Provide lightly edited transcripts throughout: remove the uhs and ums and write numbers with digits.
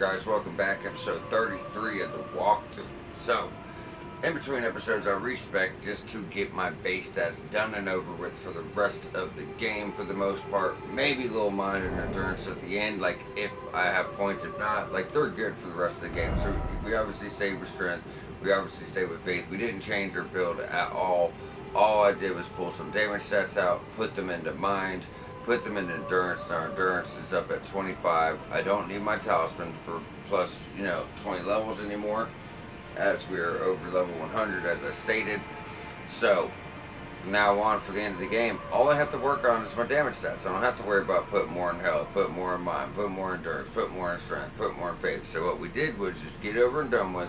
on, guys? Welcome back, episode 33 of the walkthrough. So, in between episodes, I respec just to get my base stats done and over with for the rest of the game for the most part. Maybe a little mind and endurance at the end, like if I have points. If not, like they're good for the rest of the game. So, we obviously stayed with strength. We obviously stayed with faith. We didn't change our build at all. All I did was pull some damage stats out, put them into mind, put them in endurance. Now endurance is up at 25. I don't need my talisman for plus, 20 levels anymore, as we're over level 100, as I stated. So from now on, for the end of the game, all I have to work on is my damage stats. I don't have to worry about putting more in health, put more in mind, put more in endurance, put more in strength, put more in faith. So what we did was just get over and done with.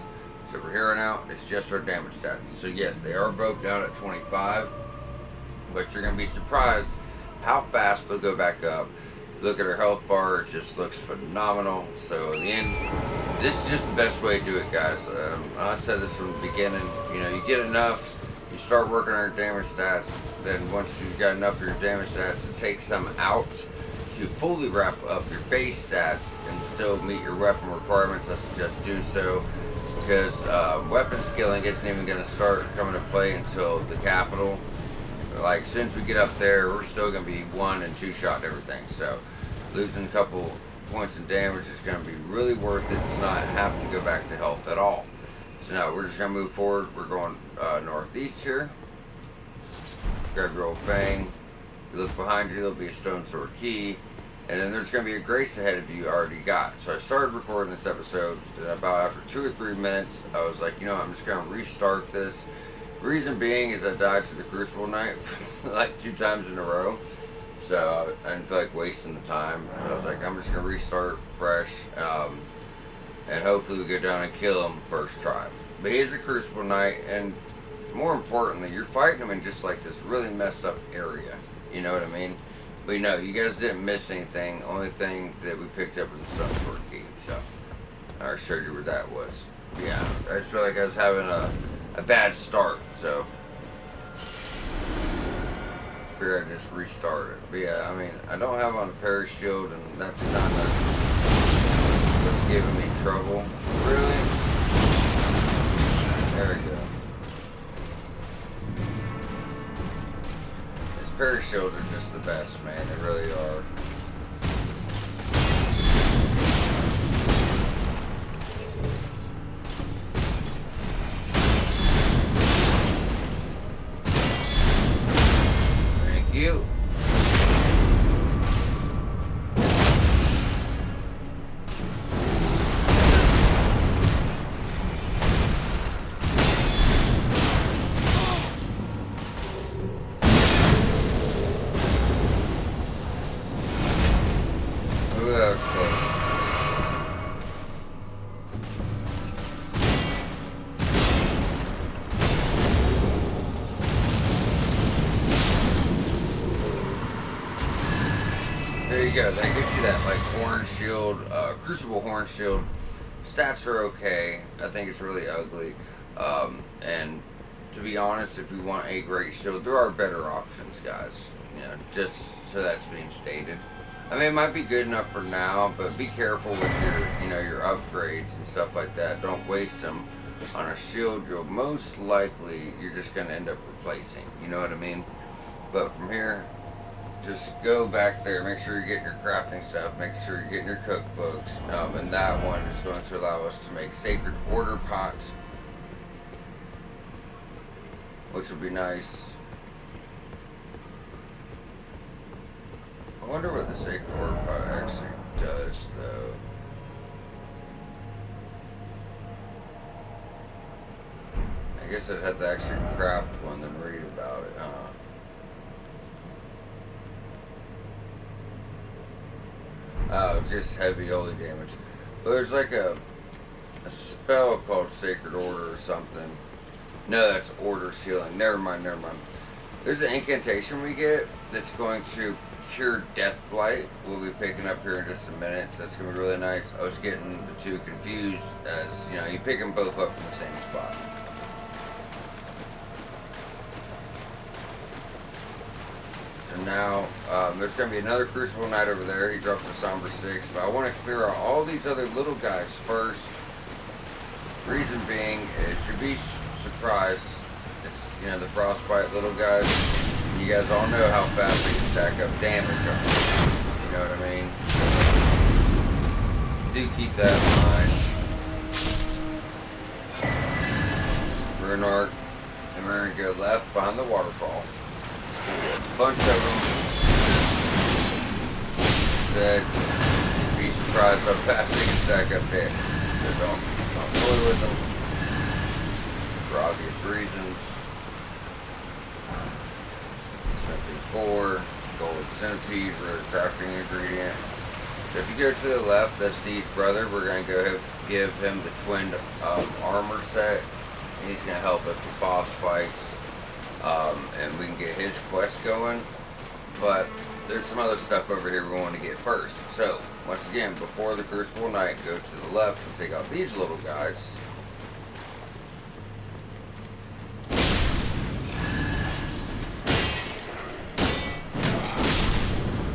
So from here on out, it's just our damage stats. So yes, they are both down at 25, but you're going to be surprised how fast they'll go back up. Look at her health bar; it just looks phenomenal. So in the end, this is just the best way to do it, guys. I said this from the beginning. You get enough, you start working on your damage stats. Then once you've got enough of your damage stats to take some out, to fully wrap up your base stats and still meet your weapon requirements, I suggest do so. Because weapon skilling isn't even going to start coming to play until the capital. Like, as soon as we get up there, we're still going to be one and two shot everything. So losing a couple points in damage is going to be really worth it to not have to go back to health at all. So now we're just going to move forward. We're going northeast here. Grab your old fang. You look behind you, there'll be a stone sword key. And then there's going to be a grace ahead of you already got. So I started recording this episode, and about after 2 or 3 minutes, I was like, I'm just going to restart this. Reason being is I died to the Crucible Knight like 2 times in a row. So I didn't feel like wasting the time. So I was like, I'm just going to restart fresh. And hopefully we go down and kill him first try. But he's a Crucible Knight, and more importantly, you're fighting him in just like this really messed up area. You know what I mean? But you guys didn't miss anything. Only thing that we picked up was a stone sword key. So I showed you where that was. But yeah, I just feel like I was having a bad start. So I just restarted. But yeah, I don't have on a parry shield, and that's kind of what's giving me trouble. Really? There we go. These parry shields are just the best, man. They really are. Thank you. There you go. That gets you that like horn shield, crucible horn shield. Stats are okay. I think it's really ugly. And to be honest, if you want a great shield, there are better options, guys. Just so that's being stated. It might be good enough for now, but be careful with your upgrades and stuff like that. Don't waste them on a shield. You're just gonna end up replacing. You know what I mean? But from here, just go back there, make sure you're getting your crafting stuff, make sure you're getting your cookbooks, and that one is going to allow us to make Sacred Order pot, which will be nice. I wonder what the Sacred Order pot actually does, though. I guess I'd have to actually craft one and read about it, huh? Oh, it's just heavy holy damage. But there's like a spell called Sacred Order or something. No, that's Order's Healing. Never mind. There's an incantation we get that's going to cure Death Blight. We'll be picking up here in just a minute. So that's going to be really nice. I was getting the two confused as, you pick them both up from the same spot. And now, there's going to be another Crucible Knight over there. He drops a Somber 6. But I want to clear out all these other little guys first. Reason being, it should be surprised. It's, you know, the Frostbite little guys. You guys all know how fast they can stack up damage on them. You know what I mean? Do keep that in mind. Runark. And we're going to go left behind the waterfall. A bunch of them that you'd be surprised how fast they can stack up damage. So don't toy with them for obvious reasons. Something 4, gold centipede for a crafting ingredient. So if you go to the left, that's Dee's brother. We're going to go give him the twinned armor set. And he's going to help us with boss fights. And we can get his quest going. But there's some other stuff over here we want to get first. So, once again, before the Crucible Knight, go to the left and take out these little guys.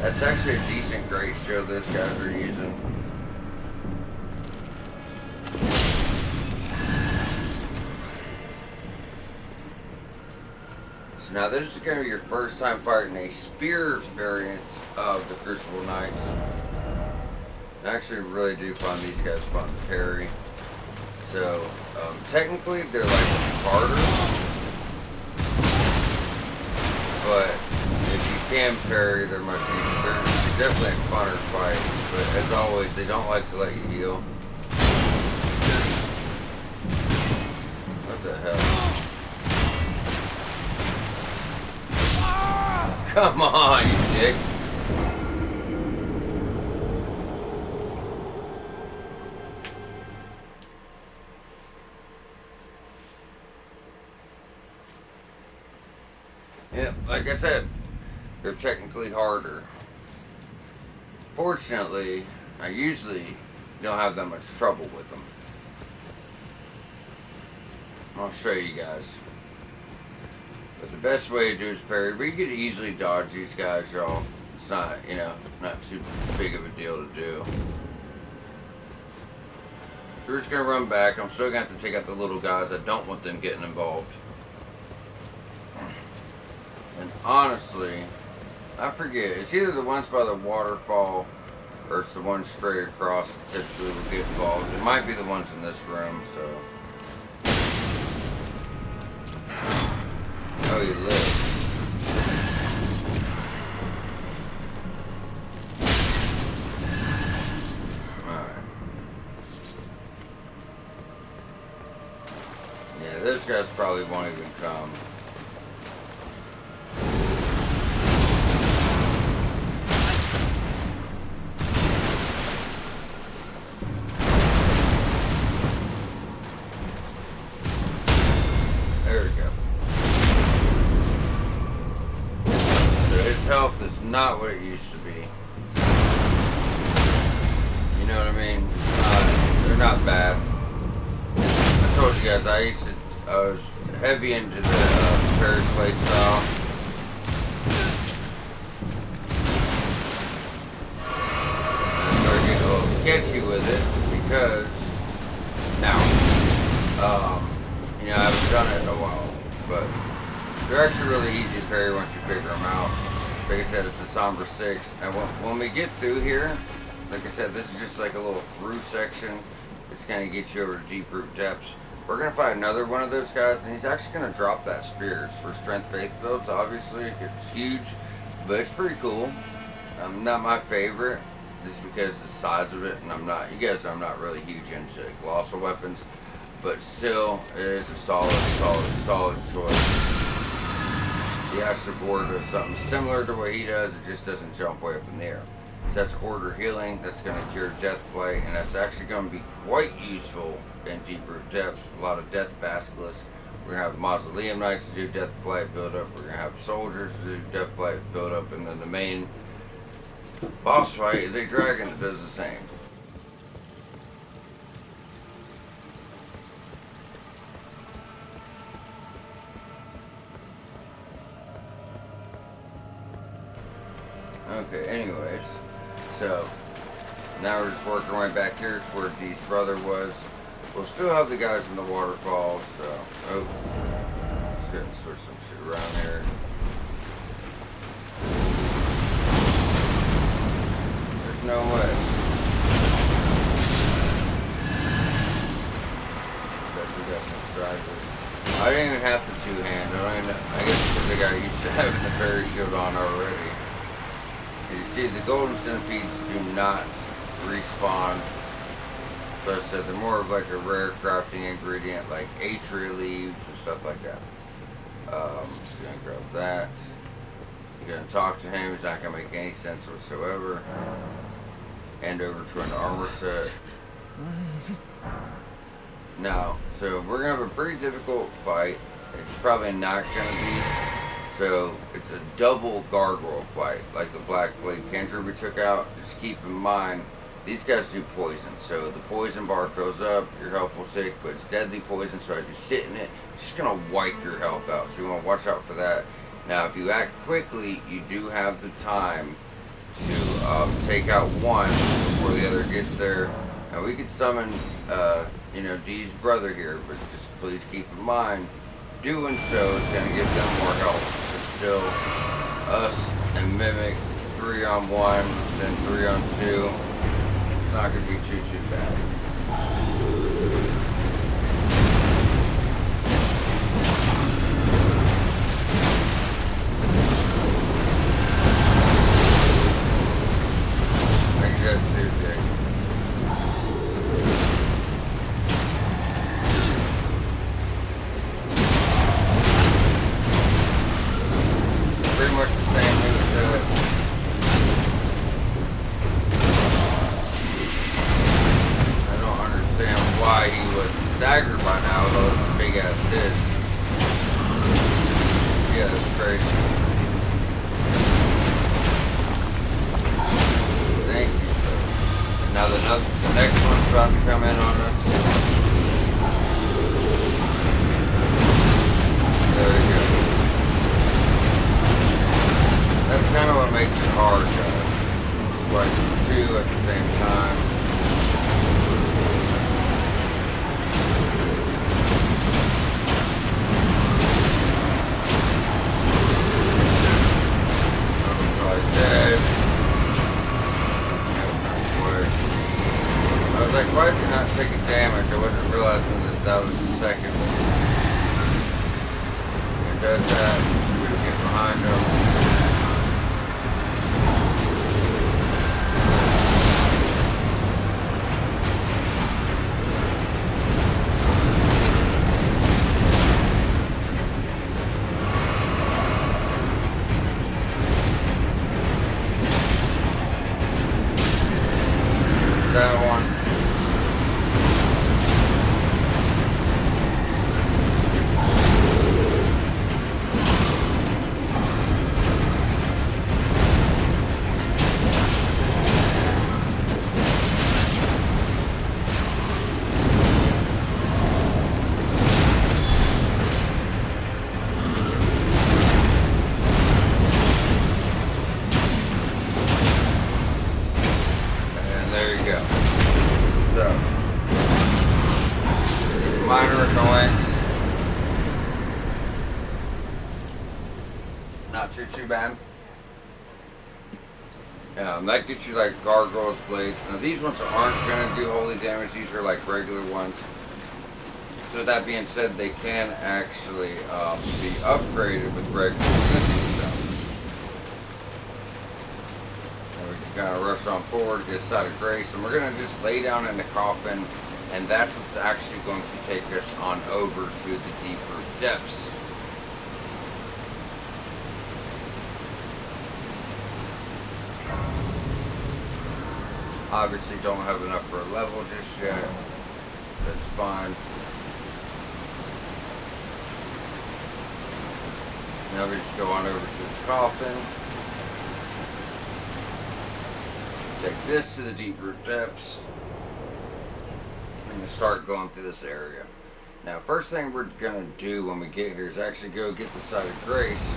That's actually a decent great shield those guys are using. So now this is going to be your first time fighting a spear variant of the Crucible Knights. I actually really do find these guys fun to parry. So, technically they're like harder, but if you can parry, they're much easier. They're definitely a funner fight, but as always, they don't like to let you heal. What the hell? Come on, you dick. Yeah, like I said, they're technically harder. Fortunately, I usually don't have that much trouble with them. I'll show you guys. But the best way to do is parry. We could easily dodge these guys, y'all. It's not, you know, not too big of a deal to do. So we're just going to run back. I'm still going to have to take out the little guys. I don't want them getting involved. And honestly, I forget. It's either the ones by the waterfall or it's the ones straight across that typically will get involved. It might be the ones in this room, so. Oh, you live. Alright. Yeah, those guys probably won't even come. Health is not what it used to be. You know what I mean? They're not bad. I told you guys I was heavy into the parry play style. And I started getting a little sketchy with it because now, you know, I haven't done it in a while, but they're actually really easy to parry once you figure them out. Like I said, it's a Somber 6. And when we get through here, like I said, this is just like a little through section. It's going to get you over to deep root depths. We're going to find another one of those guys, and he's actually going to drop that spear. It's for strength faith builds, obviously. It's huge, but it's pretty cool. Not my favorite, just because of the size of it, and you guys know I'm not really huge into colossal weapons, but still, it is a solid choice. The Astral Board does something similar to what he does, it just doesn't jump way up in the air. So that's Order Healing, that's going to cure Death Blight, and that's actually going to be quite useful in Deep Root Depths. A lot of Death Basilisks. We're going to have Mausoleum Knights to do Death Blight build up, we're going to have Soldiers to do Death Blight build up, and then the main boss fight is a dragon that does the same. Okay, anyways. So, now we're just working our way back here to where Dee's brother was. We'll still have the guys in the waterfall, so... Oh. Let's go and switch some shit around here. There's no way. Bet we got some strikers. I didn't even have the two-hand. I guess because I got used to having the fairy shield on already. You see, the golden centipedes do not respawn. So I said they're more of like a rare crafting ingredient, like atria leaves and stuff like that. Just gonna grab that. I'm gonna talk to him. He's not gonna make any sense whatsoever. Hand over to an armor set. Now, so we're gonna have a pretty difficult fight. It's probably not gonna be. So it's a double gargoyle fight, like the Black Blade cantrip we took out. Just keep in mind, these guys do poison. So the poison bar fills up, your health will sink, but it's deadly poison. So as you sit in it, it's just gonna wipe your health out. So you wanna watch out for that. Now, if you act quickly, you do have the time to take out one before the other gets there. Now we could summon, Dee's brother here, but just please keep in mind, doing so is going to give them more health. It's still us and Mimic 3-on-1, then 3-on-2. It's not going to be too bad. I can just do this. Pretty much the same move to it. I don't understand why he was staggered by now with all those big ass hits. Yeah, that's crazy. Thank you. And now the next one's about to come in on us. There we go. That's kind of what makes it hard, guys. Like two at the same time. I'm probably dead. I was like, why is he not taking damage? I wasn't realizing that was the second one. It does that. We're gonna get behind him. That one. There you go. So, minor annoyance. Not too bad. That gets you like gargoyles, blades. Now these ones aren't going to do holy damage. These are like regular ones. So with that being said, they can actually be upgraded with regular stones. Kind of rush on forward, get a side of grace, and we're going to just lay down in the coffin, and that's what's actually going to take us on over to the deeper depths. Obviously don't have enough for a level just yet. That's fine. Now we just go on over to this coffin. Take this to the deeper depths and start going through this area. Now, first thing we're gonna do when we get here is actually go get the side of grace.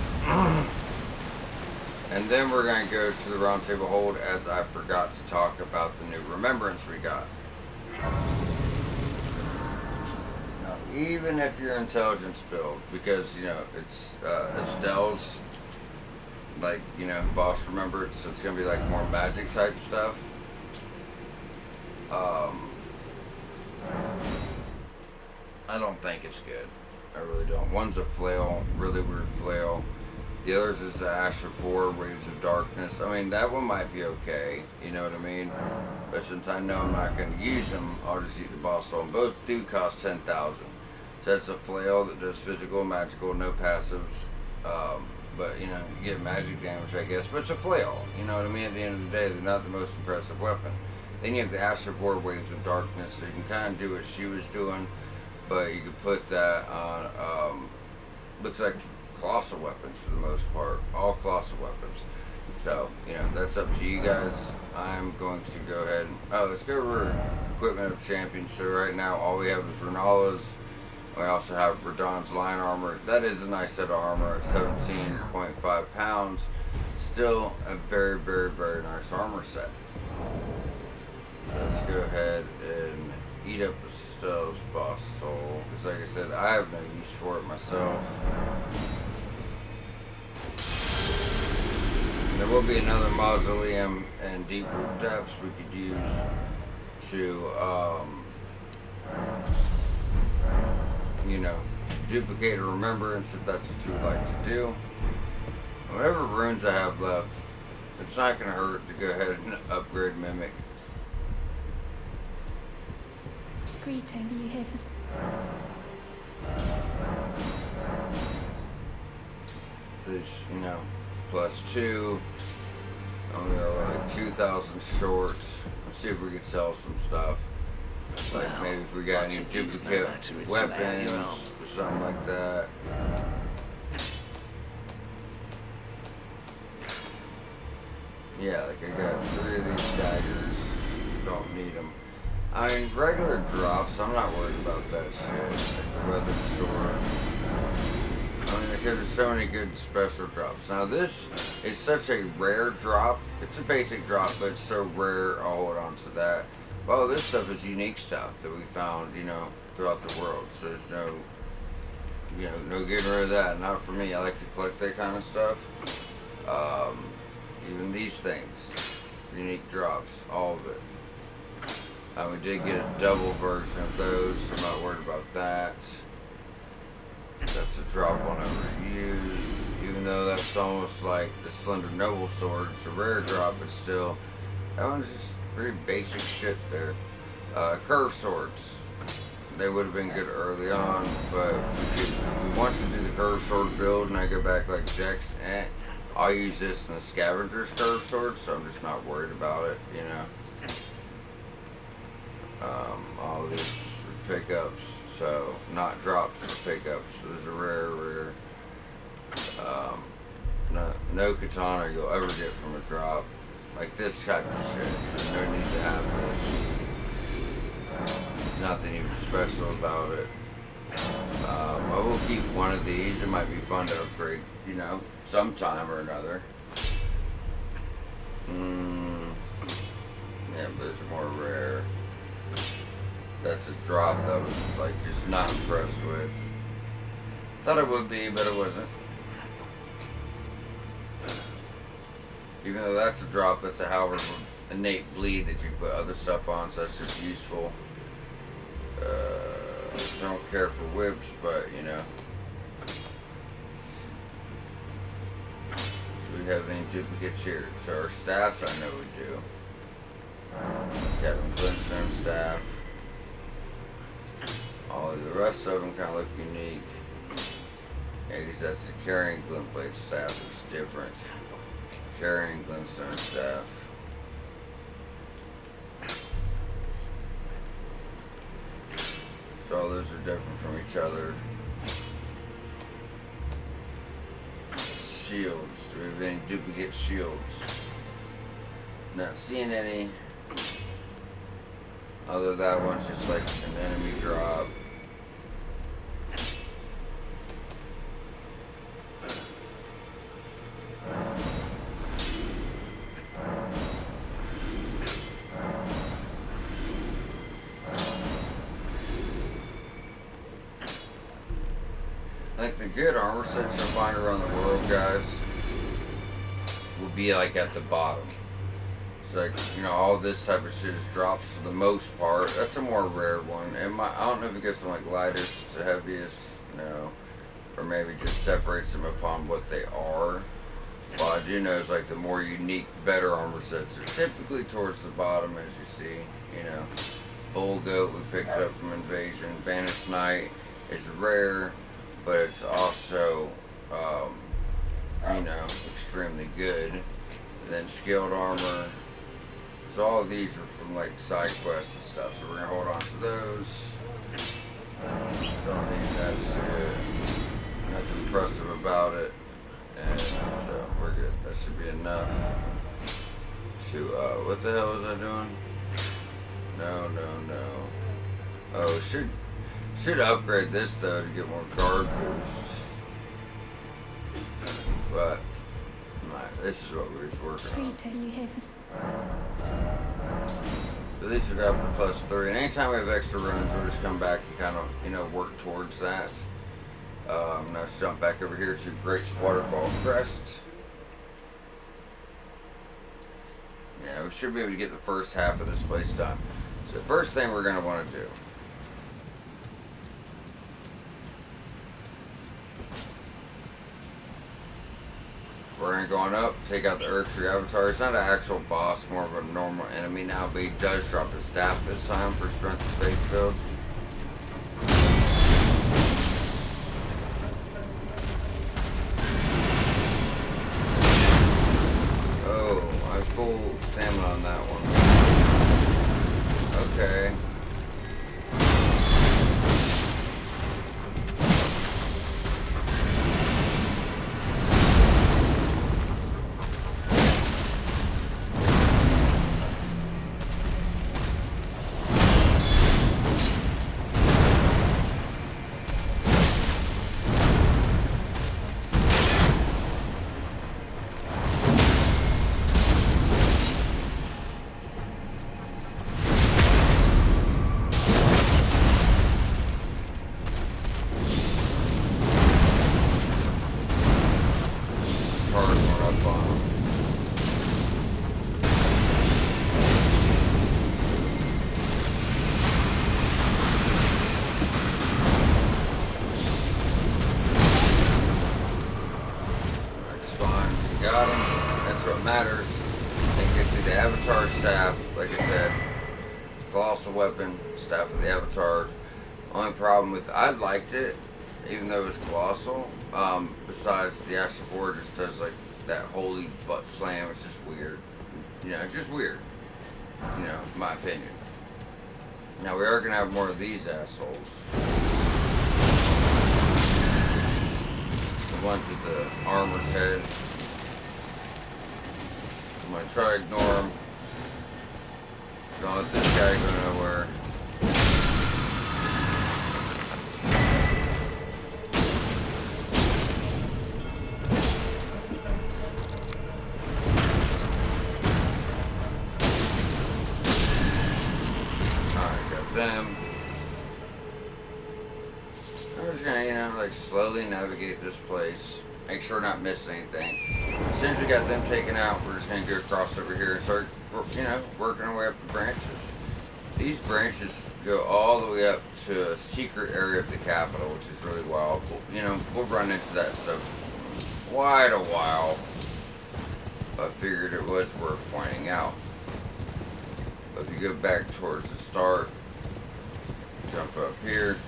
And then we're going to go to the round table hold, as I forgot to talk about the new remembrance we got. Now, even if your intelligence build, because, you know, it's Estelle's, like, you know, boss remembrance, so it's going to be like more magic type stuff. Um, I don't think it's good. I really don't. One's a flail, really weird flail. The others is the Ash of Four, Waves of Darkness. I mean, that one might be okay. You know what I mean? But since I know I'm not going to use them, I'll just eat the boss soul. And both do cost 10,000. So that's a flail that does physical, magical, no passives. Um, but, you know, you get magic damage, I guess. But it's a flail. You know what I mean? At the end of the day, they're not the most impressive weapon. Then you have the Ash of Four, Waves of Darkness. So you can kind of do what she was doing. But you could put that on, looks like colossal weapons for the most part. All colossal weapons. So, you know, that's up to you guys. I'm going to go ahead and... Oh, let's go over equipment of champions. So right now, all we have is Renala's. We also have Radon's line armor. That is a nice set of armor at 17.5 pounds. Still a very, very, very nice armor set. So let's go ahead and eat up Estelle's boss soul. Because like I said, I have no use for it myself. There will be another mausoleum and deeper depths we could use to, you know, duplicate a remembrance if that's what you would like to do. Whatever runes I have left, it's not going to hurt to go ahead and upgrade Mimic. Greeting, are you here for... So it's, you know, +2. We are like 2,000 short. Let's see if we can sell some stuff. Like well, maybe if we got any duplicate weapons or something like that. Yeah, like I got 3 of these daggers. Don't need them. I mean, regular drops, I'm not worried about that shit. Like the weather sword. I mean, because there's so many good special drops. Now this is such a rare drop. It's a basic drop, but it's so rare, I'll hold on to that. Well, this stuff is unique stuff that we found, you know, throughout the world. So there's no, you know, no getting rid of that. Not for me. I like to collect that kind of stuff. Even these things, unique drops, all of it. We did get a double version of those. So I'm not worried about that. That's a drop I'll never use. Even though that's almost like the Slender Noble Sword. It's a rare drop, but still. That one's just pretty basic shit there. Curved swords. They would have been good early on, but we want to do the curved sword build and I go back like Dex. I'll use this in the Scavenger's curved sword, so I'm just not worried about it, you know. All these pickups. So, not drops, but pickups. So there's a rare, no katana you'll ever get from a drop. Like this type of shit. There's no need to have this. There's nothing even special about it. I will keep one of these. It might be fun to upgrade, you know, sometime or another. Yeah, but those are more rare. That's a drop that I was like just not impressed with. Thought it would be, but it wasn't. Even though that's a drop, that's a however innate bleed that you put other stuff on, so that's just useful. Don't care for whips, but you know. Do we have any duplicates here? So our staffs, I know we do. Captain Glintstone staff. All of the rest of them kind of look unique. Yeah, because that's the carrying glintblade staff. It's different. Carrying glintstone staff. So all those are different from each other. Shields. Do we have any duplicate shields? Not seeing any. Although that one's just like an enemy drop. Like the good armor sets you'll find around the world, guys, will be like at the bottom. It's like, you know, all this type of shit is drops for the most part. That's a more rare one. I don't know if it gets from like lightest to heaviest, no. Or maybe just separates them upon what they are. Well, I do know it's like the more unique, better armor sets are typically towards the bottom, as you see. You know, Bull Goat we picked up from Invasion. Vanished Knight is rare, but it's also, you know, extremely good. And then Skilled Armor. So all of these are from like side quests and stuff. So we're gonna hold on to those. Don't need that shit. Nothing impressive about it. And so we're good. That should be enough to, what the hell was I doing? No. Oh, should upgrade this though to get more guard boosts. But, this is what we was working on. Rita, you here for... So at least we got up to +3. And anytime we have extra runs, we'll just come back and kind of, you know, work towards that. Now let's jump back over here to Great Waterfall Crest. Yeah, we should be able to get the first half of this place done. So the first thing we're going to want to do. We're going to go on up, take out the Earth Tree Avatar. It's not an actual boss, more of a normal enemy now, but he does drop his staff this time for strength and faith builds. Full stamina on that one. Okay. Matters. And get to the Avatar staff, like I said, colossal weapon, staff of the Avatar. Only problem with I liked it, even though it was colossal. Besides the Astral Board just does like that holy butt slam. It's just weird. You know, it's just weird. You know, in my opinion. Now we are gonna have more of these assholes. The ones with the armored head. I'm gonna try to ignore him. Don't let this guy go nowhere. Alright, got them. I'm just gonna, you know, like slowly navigate this place. Make sure we're not missing anything. As soon as we got them taken out, we're just going to go across over here and start, you know, working our way up the branches. These branches go all the way up to a secret area of the capital, which is really wild. You know, we'll run into that stuff quite a while. I figured it was worth pointing out. But if you go back towards the start, jump up here,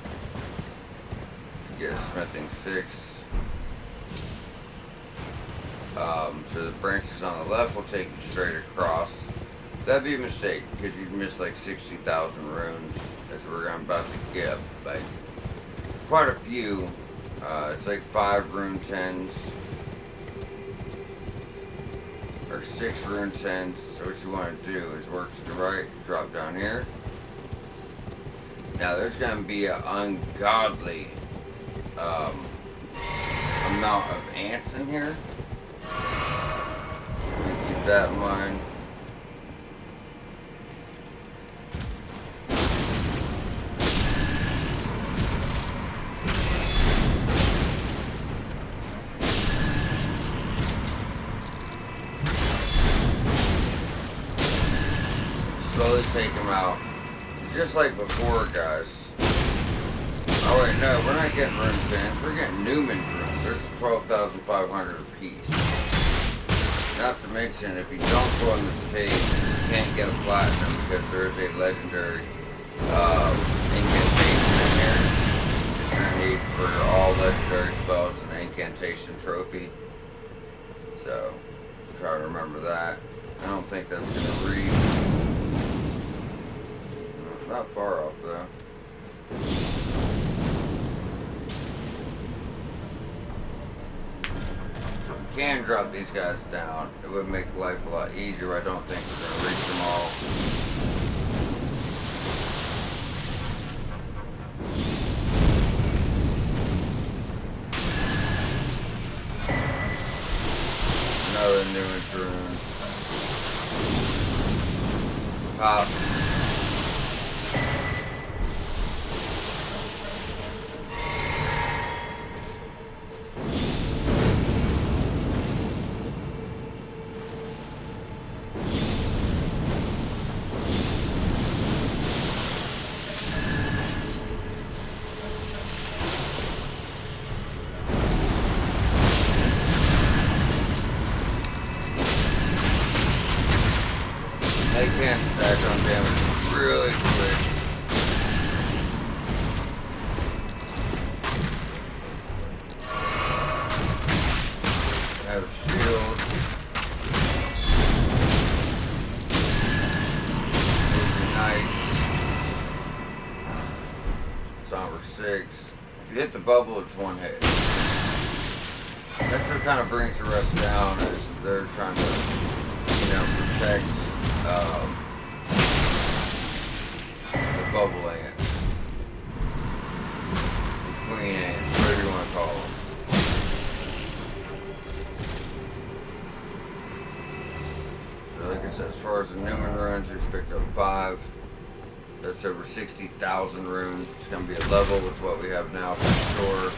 get a smithing 6. So the branches on the left will take you straight across. That'd be a mistake, because you'd miss like 60,000 runes, as we're about to get, like, quite a few. It's like 5 rune 10s, or 6 rune 10s. So what you want to do is work to the right, drop down here. Now there's going to be an ungodly amount of ants in here. Keep that in mind. take them out. Just like before, guys. Oh wait, no, we're not getting rune pins. We're getting Newman's runes. There's 12,500 apiece. Not to mention, if you don't go on this page, you can't get a platinum because there is a legendary incantation in here. It's going to need for all legendary spells an incantation trophy. So, try to remember that. I don't think that's going to read. Not far off though. Can drop these guys down. It would make life a lot easier. I don't think we're going to reach them all. Another new rune. Pop. They can stack on damage really quick. Have a shield. Nice. Somber 6. If you hit the bubble, it's one hit. That's what kind of brings the rest down, is they're trying to, protect the bubble ants. The queen ants, whatever you want to call them. So like I said, as far as the Newman runes, we've picked up 5. That's over 60,000 runes. It's going to be a level with what we have now for sure.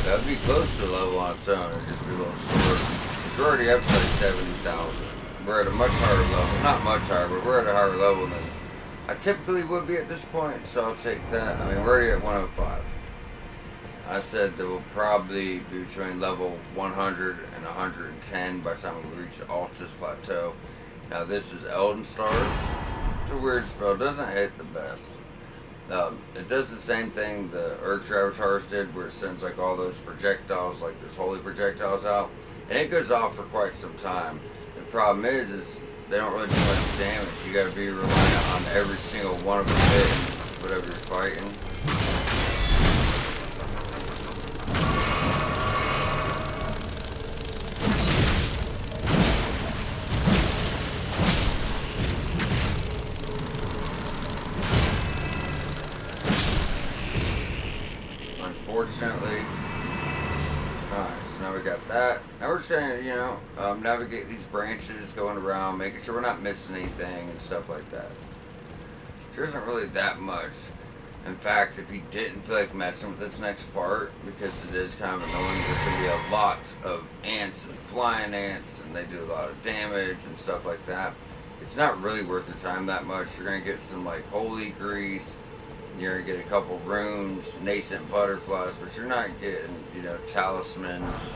That would be close to a level on its own. It'd just be a little short. We're already up to like 70,000. We're at a much higher level. Not much higher, but we're at a higher level than I typically would be at this point, so I'll take that. I mean, we're already at 105. I said that we'll probably be between level 100 and 110 by the time we reach Altus Plateau. Now, this is Elden Stars. It's a weird spell. It doesn't hit the best. It does the same thing the Urge Avatars did, where it sends like all those projectiles, like those holy projectiles out, and it goes off for quite some time. The problem is they don't really do much damage. You got to be reliant on every single one of them hitting whatever you're fighting. Unfortunately, alright, so now we got that. Now we're just gonna, navigate these branches, going around, making sure we're not missing anything and stuff like that. There isn't really that much. In fact, if you didn't feel like messing with this next part, because it is kind of annoying, there's gonna be a lot of ants and flying ants, and they do a lot of damage and stuff like that. It's not really worth your time that much. You're gonna get some like holy grease. You're going to get a couple runes, nascent butterflies, but you're not getting, talismans.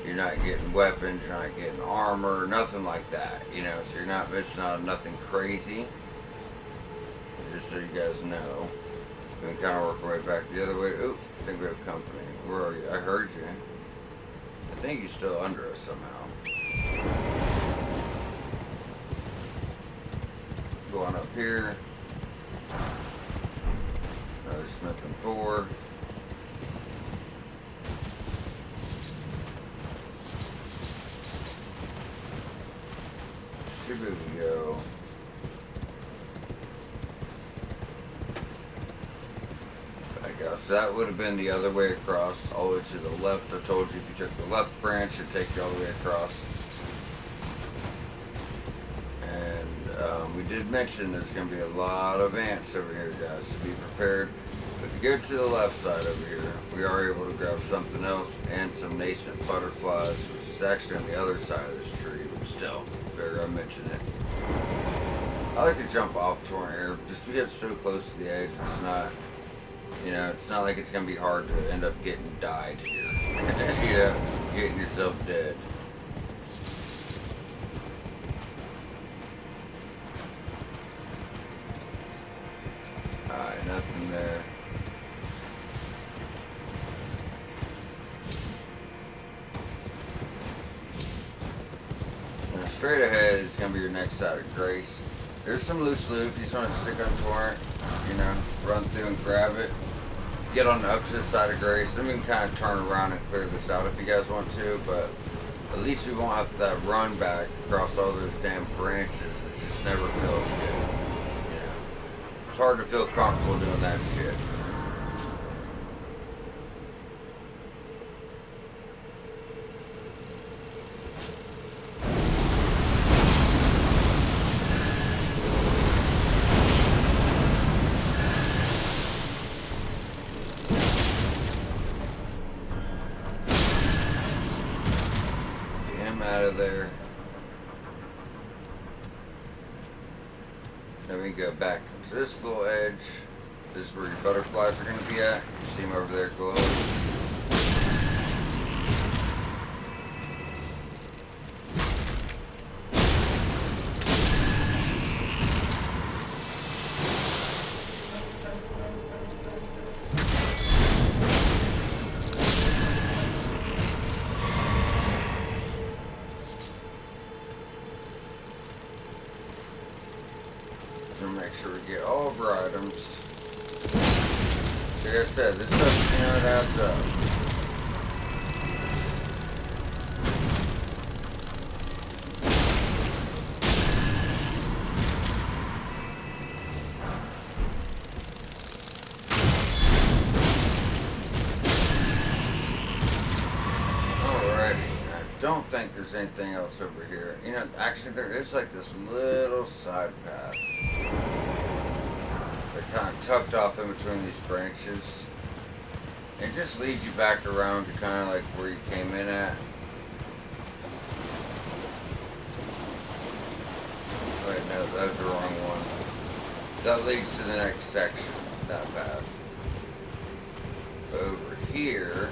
You're not getting weapons. You're not getting armor. Nothing like that, So you're not missing out on nothing crazy. Just so you guys know. We can kind of work our way back the other way. Ooh, I think we have company. Where are you? I heard you. I think you're still under us somehow. Going up here. Another Smith and 4. Here we go. Back out. So that would have been the other way across, all the way to the left. I told you if you took the left branch, it'd take you all the way across. And we did mention there's going to be a lot of ants over here, guys, so be prepared. If you go to the left side over here, we are able to grab something else and some nascent butterflies, which is actually on the other side of this tree, but still, better I mention it. I like to jump off torrent here, just because it's so close to the edge. It's not, it's not like it's gonna be hard to end up getting died here. Getting yourself dead. Alright, nothing there. Now straight ahead is gonna be your next side of grace. There's some loose loot if you just want to stick on torrent, run through and grab it. Get on the opposite side of grace. Then we can kind of turn around and clear this out if you guys want to, but at least we won't have to run back across all those damn branches. It just never feels good. It's hard to feel comfortable doing that shit. Out of there. Then we go back to this little edge. This is where your butterflies are going to be at. You see them over there glowing. Make sure we get all of our items. Like I said, this stuff, it adds up. Alrighty, I don't think there's anything else over here. Actually there is like this little side path. They're kind of tucked off in between these branches. It just leads you back around to kind of like where you came in at. Wait, no, that was the wrong one. That leads to the next section, that path. Over here.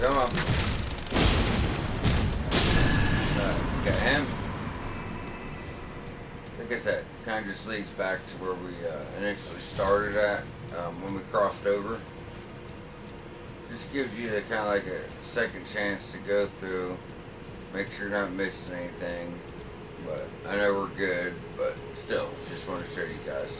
Come on. Got him. Like I said, kind of just leads back to where we initially started at when we crossed over. Just gives you kind of like a second chance to go through, make sure you're not missing anything. But I know we're good, but still, just want to show you guys.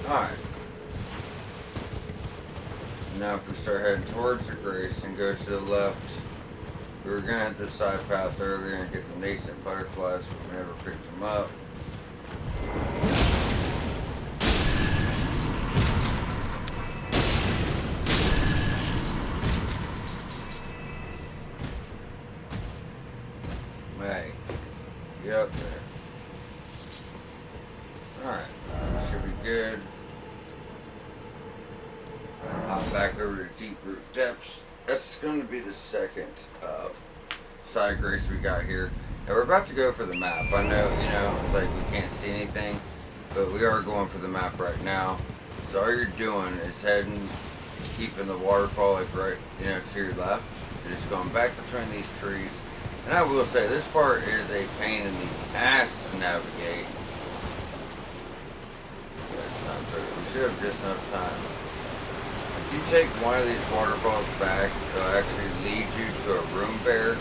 Alright. Now if we start heading towards the grace and go to the left, we were going to hit this side path earlier and get the nascent butterflies, but we never picked them up. Hey, get up there. Alright, should be good. Hop back over to Deep Root Depths. That's going to be the second side of grace we got here. And we're about to go for the map. I know, it's like we can't see anything, but we are going for the map right now. So all you're doing is heading, keeping the waterfall like right, to your left. You're just going back between these trees. And I will say, this part is a pain in the ass to navigate. We should have just enough time. If you take one of these waterfalls back, it'll actually lead you to a room bear,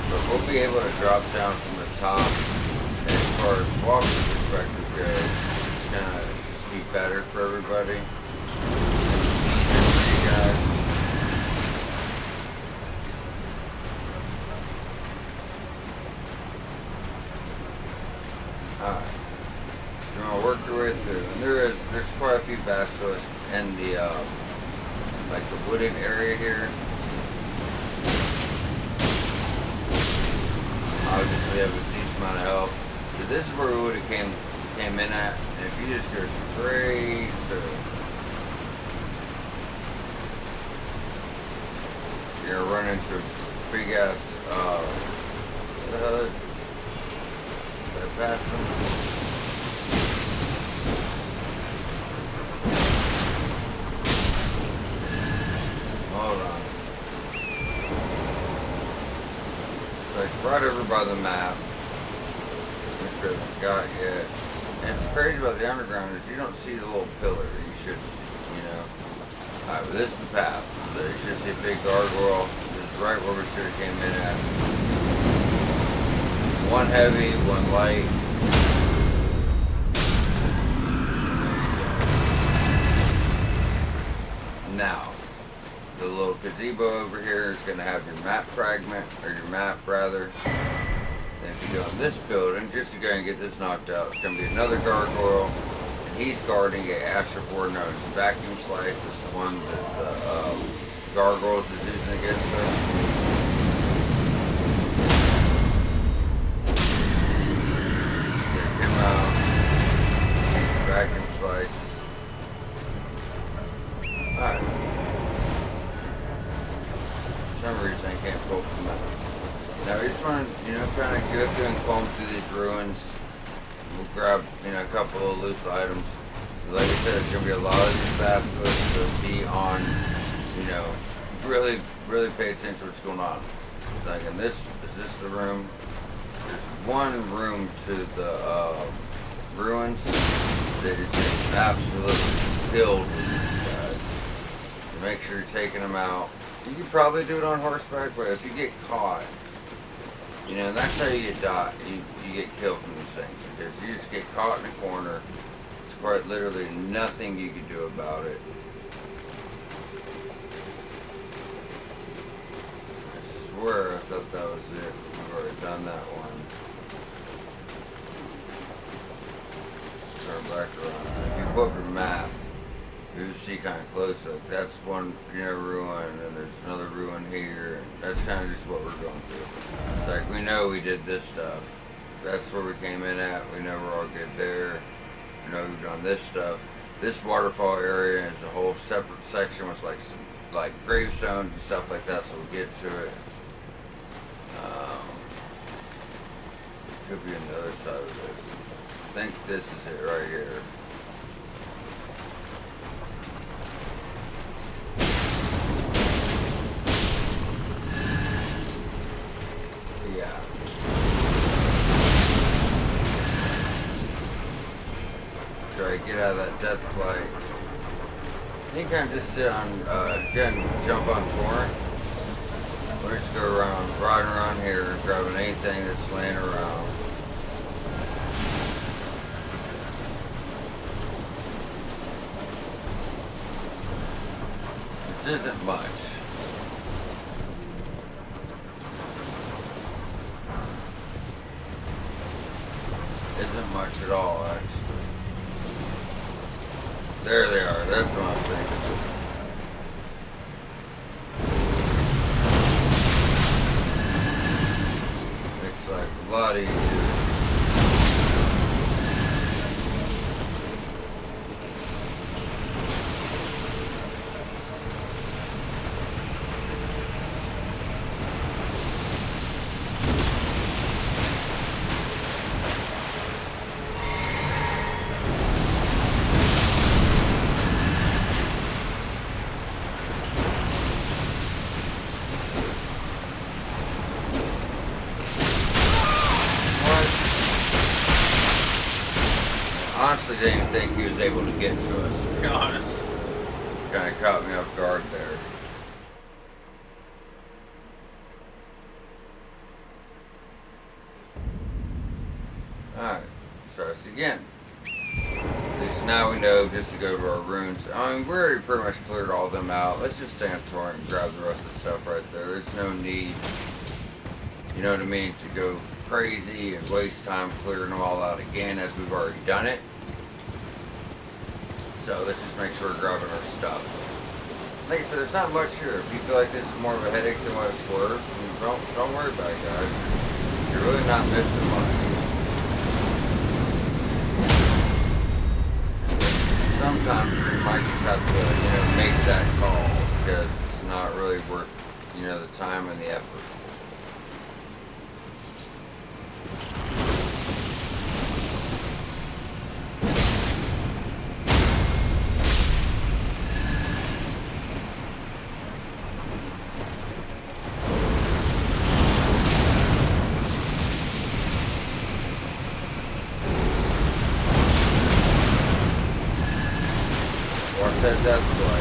but we'll be able to drop down from the top. And as far as walking perspective goes, just kind of be better for everybody. Easier for you guys. Alright. So I'm gonna work your way through. And there's quite a few basilisks in the like the wooded area here. Obviously have a decent amount of health. So this is where we would have came in at, and if you just go straight through, you're gonna run into a big ass what the hell is it? Did I pass them? Hold on. It's like right over by the map. Make sure I got yet. And what's crazy about the underground is you don't see the little pillar you should, you know. Alright, but this is the path. So you should see a big gargoyle. This is right where we should have came in at. One heavy, one light. Now, the little gazebo over here is going to have your map fragment, or your map rather. Then if you go in this building, just to go and get this knocked out, it's going to be another gargoyle. And he's guarding a Astrophore node. Vacuum Slice is the one that the gargoyles is using against us. Check him out. Vacuum Slice. Alright. For some reason I can't pull from that. Now we just want to, you know, kind of go through and comb through these ruins. We'll grab, you know, a couple of loose items. Like I said, there's going to be a lot of these basilisks to be on, you know, really, really pay attention to what's going on. Like in this, is this the room? There's one room to the ruins that is just absolutely filled with these guys. So make sure you're taking them out. You could probably do it on horseback, but if you get caught, you know, that's how you get you get killed from these things. Because you just get caught in a corner. It's quite literally nothing you can do about it. I swear I thought that was it. I've already done that one. Turn back around. If you pull up your map, you see kind of close, like that's one, you know, ruin, and there's another ruin here. That's kind of just what we're going through. It's like, we know we did this stuff. That's where we came in at. We know we're all good there. We know we've done this stuff. This waterfall area is a whole separate section with like some, like gravestones and stuff like that, so we'll get to it. Could be on the other side of this. I think this is it right here. Yeah. Try to get out of that death flight. You can kind of just sit on, again, jump on torrent. We'll just go around, riding around here, grabbing anything that's laying around. This isn't much. Isn't much at all, actually. There they are, that's what I'm thinking. Looks like a lot easier. Honestly, didn't think he was able to get to us, to be honest. Kind of caught me off guard there. Alright, try this again. At least now we know just to go to our runes. I mean, we already pretty much cleared all of them out. Let's just stay on torrent and grab the rest of the stuff right there. There's no need, you know what I mean, to go crazy and waste time clearing them all out again as we've already done it. So let's just make sure we're grabbing our stuff. Like I said, there's not much here. If you feel like this is more of a headache than what it's worth, don't worry about it, guys. You're really not missing much. Sometimes you might just have to, make that call because it's not really worth, the time and the effort. That's why.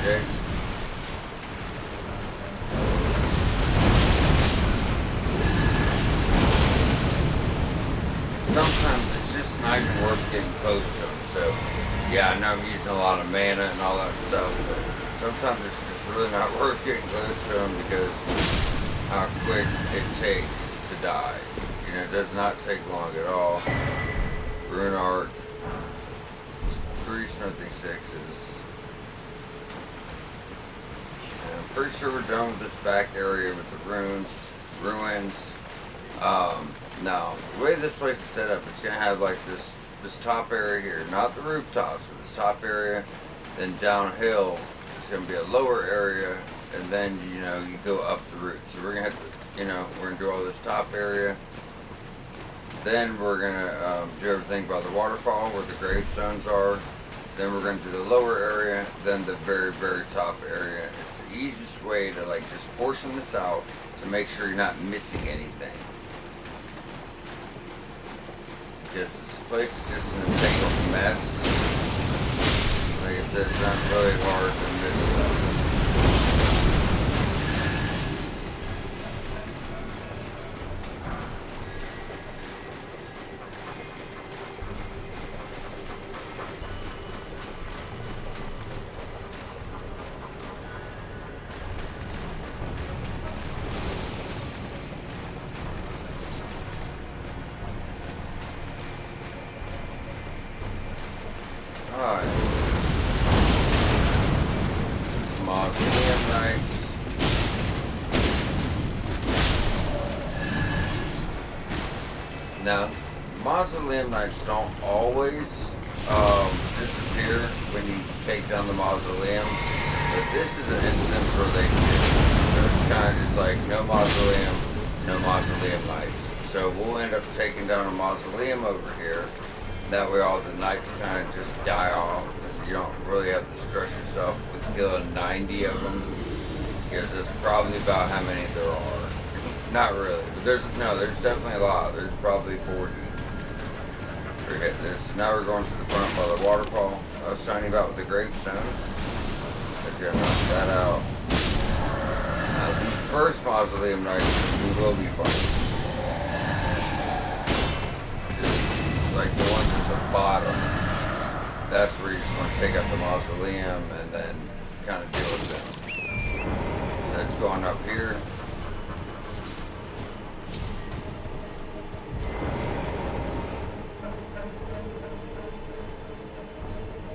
Okay. Sometimes it's just not even worth getting close to them. So, yeah, I know I'm using a lot of mana and all that stuff, but sometimes it's just really not worth getting close to them because how quick it takes to die. It does not take long at all. Rune Arc, 3 smithing 6s. And I'm pretty sure we're done with this back area with the ruins. Now, the way this place is set up, it's going to have like this top area here, not the rooftops, but this top area. Then downhill, it's going to be a lower area, and then, you go up the route. So we're going to have to, we're going to do all this top area. Then we're going to do everything by the waterfall where the gravestones are. Then we're going to do the lower area, then the very, very top area. It's the easiest way to just portion this out to make sure you're not missing anything. Because this place is just an entangled mess. Like I said, it's not really hard to miss stuff. Alright. Mausoleum Knights. Now, Mausoleum Knights don't always disappear when you take down the mausoleum, but this is an instance where they do. So it's kind of just like no mausoleum Knights. So we'll end up taking down a mausoleum over here. That way all the knights kind of just die off. You don't really have to stress yourself with killing 90 of them, because that's probably about how many there are. Not really, but there's definitely a lot. There's probably 40. Forget this. Now we're going to the front by the waterfall I was telling you about with the gravestones. They're gonna knock that out. Now these first mausoleum knights we will be fighting. Like the ones at the bottom, that's where you just want to take out the mausoleum and then kind of deal with them. That's going up here.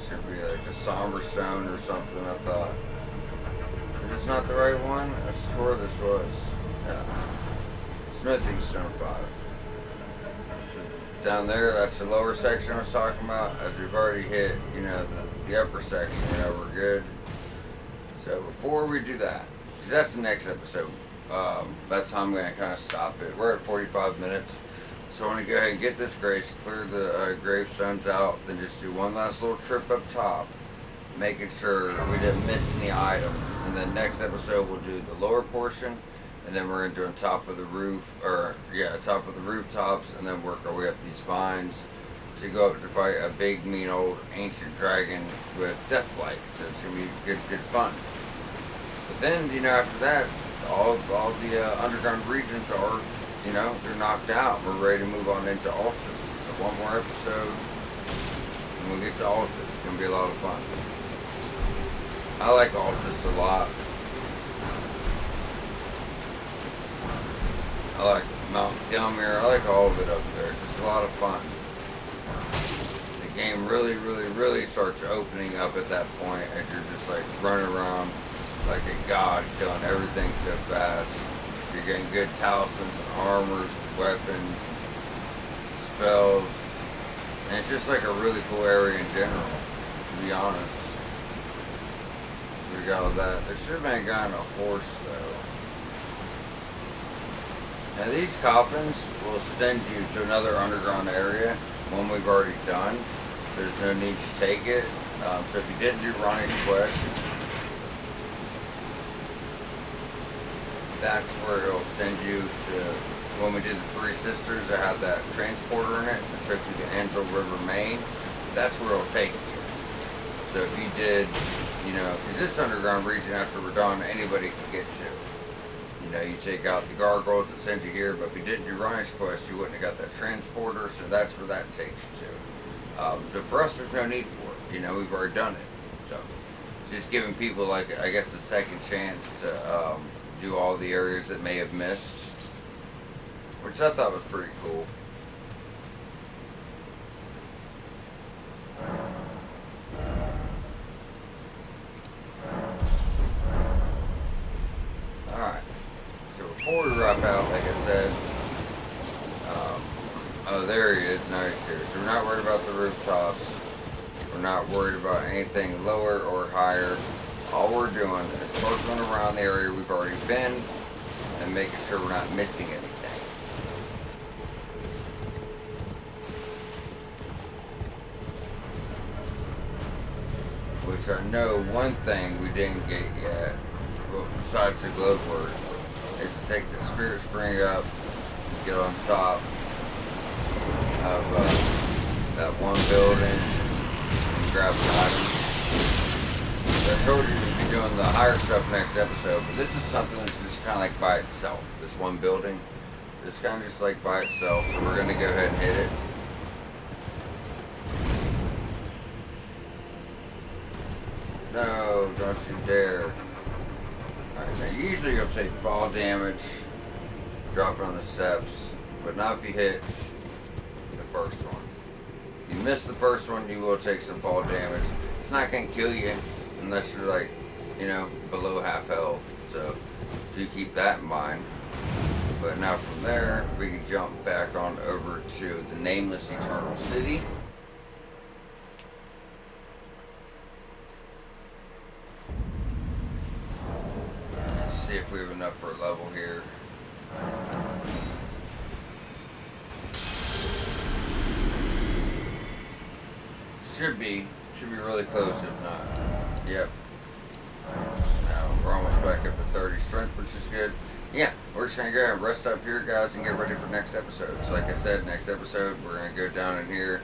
Should be like a somber stone or something, I thought. If it's not the right one, I swore this was. Yeah. Smithing stone bottom. Down there, that's the lower section I was talking about. As we've already hit, you know, the upper section, you know, we're good. So before we do that, because that's the next episode, that's how I'm going to kind of stop it. We're at 45 minutes. So I want to go ahead and get this grace, clear the gravestones out, then just do one last little trip up top, making sure we didn't miss any items. And then next episode we'll do the lower portion, and then we're going to do on top of the roof, or yeah, top of the rooftops, and then work our way up these vines to go up to fight a big, mean old ancient dragon with deathlight. So it's going to be good fun. But then, you know, after that, all the underground regions are, you know, they're knocked out. We're ready to move on into Altus. So one more episode, and we'll get to Altus. It's going to be a lot of fun. I like Altus a lot. I like Mount Gelmir. I like all of it up there. It's just a lot of fun. The game really starts opening up at that point as you're just like running around like a god, killing everything so fast. You're getting good talismans and armors, weapons, spells, and it's just like a really cool area in general, to be honest. We got all that. There should have been a guy on a horse though. Now these coffins will send you to another underground area, one we've already done. There's no need to take it. So if you didn't do Ronnie's quest, that's where it'll send you to. When we did the Three Sisters, I had that transporter in it that took you to Angel River, Maine. That's where it'll take you. So if you did, you know, because this underground region after we're done, anybody can get to. You know, you take out the gargoyles that send you here, but if you didn't do Ronnie's quest, you wouldn't have got that transporter, so that's where that takes you to. So for us, there's no need for it. You know, we've already done it. So just giving people, like, I guess, a second chance to do all the areas that may have missed, which I thought was pretty cool. Alright, so before we wrap out, like I said, oh, there he is, nice here. So we're not worried about the rooftops, we're not worried about anything lower or higher. All we're doing is circling around the area we've already been and making sure we're not missing anything. Which I know one thing we didn't get yet, well, besides the glowworm, is to take the spirit spring up, get on top of that one building, and grab the items. I told you we'd be doing the higher stuff next episode, but this is something that's just kind of like by itself. This one building, it's kind of just like by itself, so we're going to go ahead and hit it. No, don't you dare. Alright, now usually you'll take fall damage, drop it on the steps, but not if you hit the first one. If you miss the first one, you will take some fall damage. It's not going to kill you unless you're like, you know, below half health. So do keep that in mind. But now from there, we can jump back on over to the Nameless Eternal City. See if we have enough for a level here. Should be really close if not. Yep. Now we're almost back up to 30 strength, which is good. Yeah, we're just gonna go ahead and rest up here, guys, and get ready for next episode. So like I said, next episode we're gonna go down in here,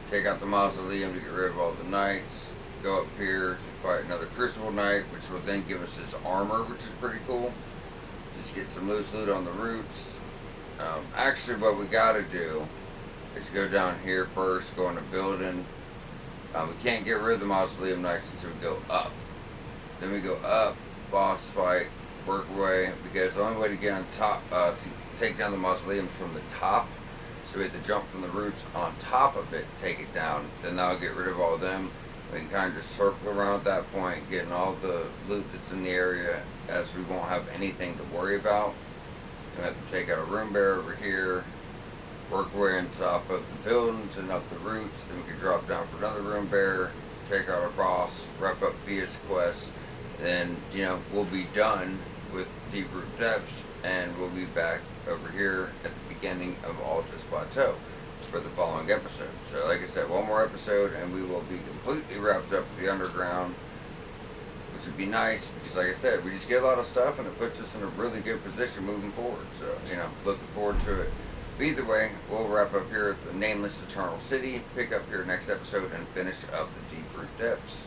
take out the mausoleum to get rid of all the knights, go up here to fight another Crucible Knight, which will then give us his armor, which is pretty cool. Just get some loose loot on the roots. Actually, what we gotta do is go down here first, go in a building. We can't get rid of the Mausoleum Knights until we go up. Then we go up, boss fight, work away, because the only way to get on top, to take down the Mausoleum is from the top. So we have to jump from the roots on top of it, take it down. Then that'll get rid of all of them. We can kind of just circle around at that point, getting all the loot that's in the area, as we won't have anything to worry about. We have to take out a room bear over here, work our way on top of the buildings and up the roots. Then we can drop down for another room bear, take out our boss, wrap up Fia's quest. Then, we'll be done with Deep Root Depths, and we'll be back over here at the beginning of Altus Plateau for the following episode. So, like I said, one more episode, and we will be completely wrapped up with the underground, which would be nice because, like I said, we just get a lot of stuff, and it puts us in a really good position moving forward. So, looking forward to it. But either way, we'll wrap up here at the Nameless Eternal City, pick up here next episode, and finish up the Deep Root Depths.